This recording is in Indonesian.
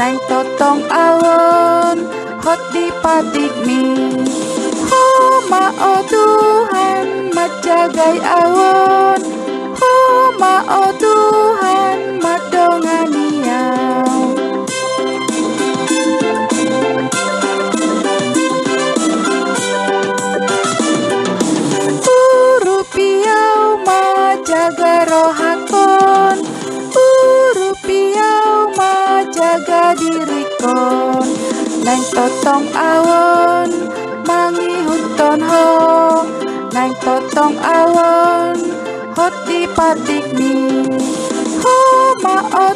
nang totong awon hot di patik mi. Oh mao Tuhan majagai awon, oh mao Tuhan madonganiau. Urupiau majaga rohakon, urupiau majaga dirikon, nang totong awon mangihuton ho, nang totong awon hot di patik mi. Ho mao